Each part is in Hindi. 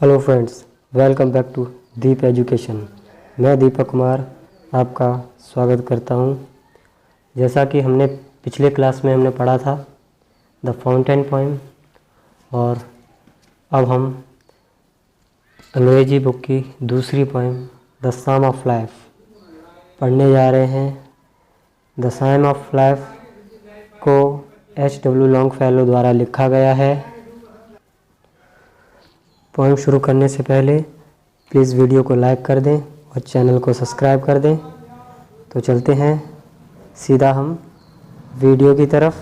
Hello friends, welcome back to Deep education. मैं दीपक कुमार आपका स्वागत करता हूं। जैसा कि हमने पिछले क्लास में हमने पढ़ा था द फाउंटेन पोएम, और अब हम अंग्रेजी बुक की दूसरी poem the psalm of life पढ़ने जा रहे हैं। द साम ऑफ लाइफ को H.W. लॉन्गफेलो द्वारा लिखा गया है। पोएम शुरू करने से पहले प्लीज़ वीडियो को लाइक कर दें और चैनल को सब्सक्राइब कर दें। तो चलते हैं सीधा हम वीडियो की तरफ।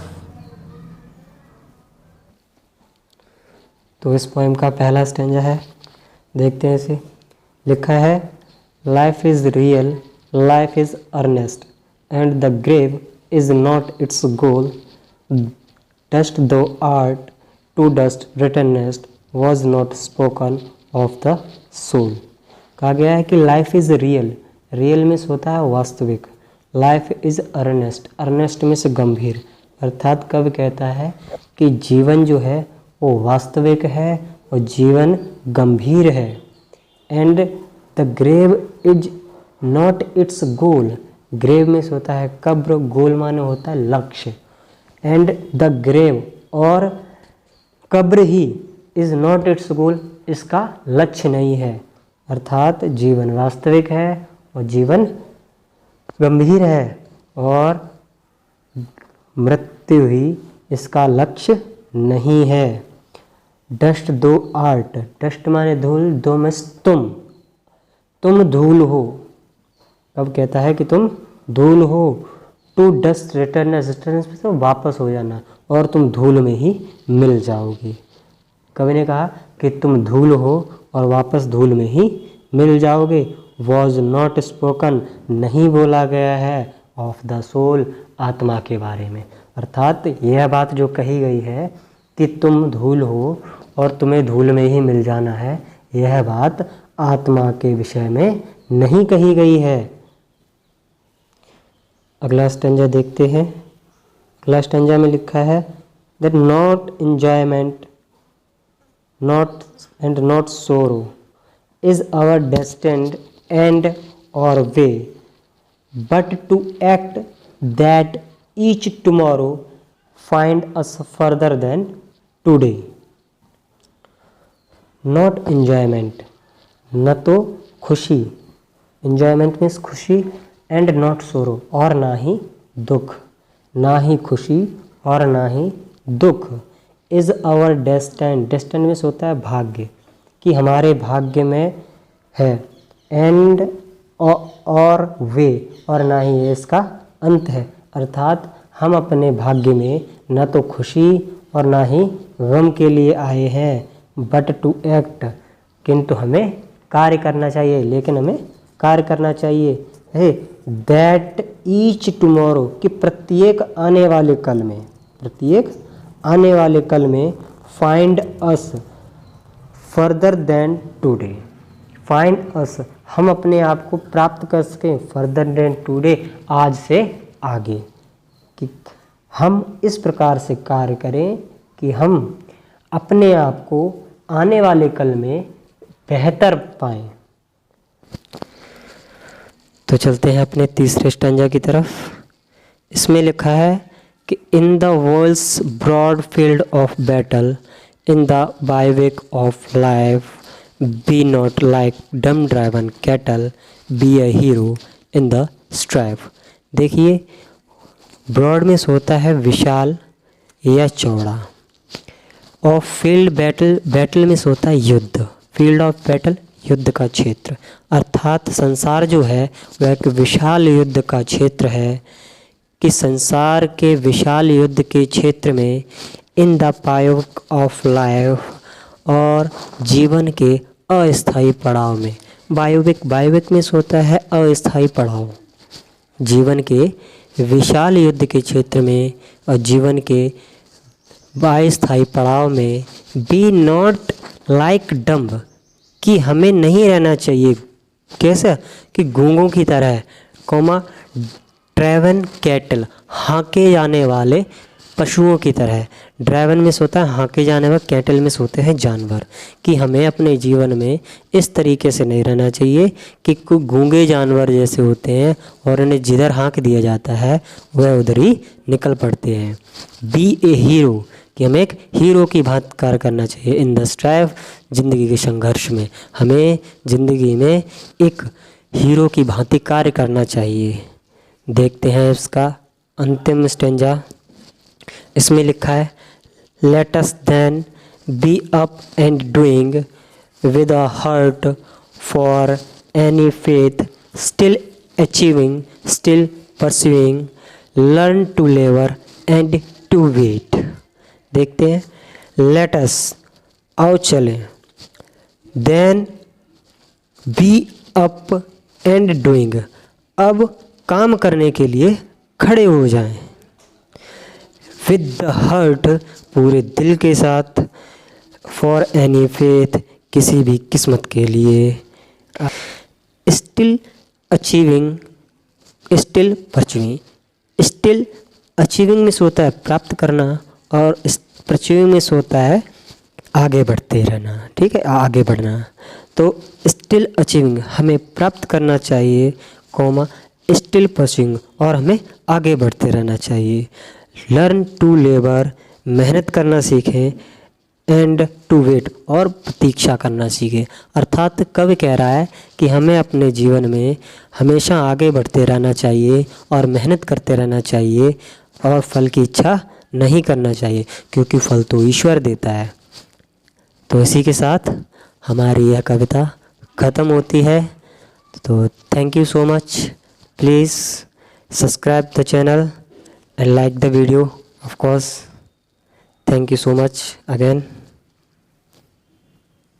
तो इस पोएम का पहला स्टैंजा है, देखते हैं इसे। लिखा है, life is real, life is earnest, and the grave is not its goal. Dust thou art to dust returnest was not spoken of the soul। कहा गया है कि life is real, real means होता है वास्तविक। Life is earnest, earnest means गंभीर। अर्थात कवि कहता है कि जीवन जो है वो वास्तविक है और जीवन गंभीर है। And the grave is not its goal, grave means होता है कब्र, गोल माने होता है लक्ष्य। एंड द ग्रेव, और कब्र ही, इज़ नॉट इट्स गोल, इसका लक्ष्य नहीं है। अर्थात जीवन वास्तविक है और जीवन गंभीर है, और मृत्यु ही इसका लक्ष्य नहीं है। डस्ट दो आर्ट, डस्ट माने धूल, दो में तुम धूल हो। अब कहता है कि तुम धूल हो। टू डस्ट रिटर्नेस, रिटर्नेस तो वापस हो जाना, और तुम धूल में ही मिल जाओगी। कवि ने कहा कि तुम धूल हो और वापस धूल में ही मिल जाओगे। वॉज नॉट स्पोकन, नहीं बोला गया है, ऑफ द सोल, आत्मा के बारे में। अर्थात यह बात जो कही गई है कि तुम धूल हो और तुम्हें धूल में ही मिल जाना है, यह बात आत्मा के विषय में नहीं कही गई है। अगला स्टेंजा देखते हैं। अगला स्टेंजा में लिखा है that not enjoyment not and not sorrow is our destined end or way, but to act that each tomorrow find us further than today। not enjoyment, न तो खुशी, enjoyment means खुशी, and not sorrow, और ना ही दुख, ना ही खुशी और ना ही दुख। इज़ आवर डेस्टिन, डेस्टिन में होता है भाग्य, कि हमारे भाग्य में है। एंड और वे, और ना ही ये इसका अंत है। अर्थात हम अपने भाग्य में न तो खुशी और ना ही गम के लिए आए हैं, बट टू एक्ट, किंतु हमें कार्य करना चाहिए, लेकिन हमें कार्य करना चाहिए है। दैट ईच टुमारो, कि प्रत्येक आने वाले कल में, प्रत्येक आने वाले कल में, find us farther than today, find us, हम अपने आप को प्राप्त कर सकें, फर्दर देन टुडे, आज से आगे, कि हम इस प्रकार से कार्य करें कि हम अपने आप को आने वाले कल में बेहतर पाएं। तो चलते हैं अपने तीसरे स्टैंजा की तरफ। इसमें लिखा है कि in the world's broad field of battle, in the bivouac of life, be not like dumb driven cattle, be a hero in the strife. देखिए, ब्रॉड में होता है विशाल या चौड़ा, और फील्ड बैटल, बैटल में होता है युद्ध, फील्ड ऑफ बैटल युद्ध का क्षेत्र। अर्थात संसार जो है वह एक विशाल युद्ध का क्षेत्र है, कि संसार के विशाल युद्ध के क्षेत्र में, इन द बाईवेक ऑफ लाइफ, और जीवन के अस्थायी पड़ाव में। बाईवेक, बाईवेक में होता है अस्थायी पड़ाव, जीवन के विशाल युद्ध के क्षेत्र में और जीवन के अस्थायी पड़ाव में। बी नॉट लाइक डम्ब, कि हमें नहीं रहना चाहिए कैसा, कि गूंगों की तरह, कॉमा ड्राइवन कैटल, हाँके जाने वाले पशुओं की तरह। ड्राइवन में सोता है हाँके जानवर, कैटल में सोते हैं जानवर। कि हमें अपने जीवन में इस तरीके से नहीं रहना चाहिए कि कोई गूंगे जानवर जैसे होते हैं और उन्हें जिधर हाँक दिया जाता है वह उधर ही निकल पड़ते हैं। बी ए हीरो, कि हमें एक हीरो की भांति कार्य करना चाहिए। इन द स्ट्राइव, ज़िंदगी के संघर्ष में हमें ज़िंदगी में एक हीरो की भांति कार्य करना चाहिए। देखते हैं इसका अंतिम स्टेंजा। इसमें लिखा है let us then be up and doing with a heart for any faith, still achieving, still pursuing, learn to labour and to wait. देखते हैं, लेट अस, आओ चलें, then be up and doing, अब काम करने के लिए खड़े हो जाएं, विद द हार्ट, पूरे दिल के साथ, फॉर एनी फेथ, किसी भी किस्मत के लिए, still achieving, still pursuing. Still achieving में सोता है प्राप्त करना और परस्यूइंग में सोता है आगे बढ़ते रहना। ठीक है, आगे बढ़ना। तो स्टिल अचीविंग हमें प्राप्त करना चाहिए, कॉमा स्टिल परस्यूइंग, और हमें आगे बढ़ते रहना चाहिए। लर्न टू लेबर, मेहनत करना सीखें, एंड टू वेट, और प्रतीक्षा करना सीखें। अर्थात कवि कह रहा है कि हमें अपने जीवन में हमेशा आगे बढ़ते रहना चाहिए और मेहनत करते रहना चाहिए और फल की इच्छा नहीं करना चाहिए, क्योंकि फल तो ईश्वर देता है। तो इसी के साथ हमारी यह कविता ख़त्म होती है। तो thank you so much. Please subscribe the channel and like the video, of course. Thank you so much again.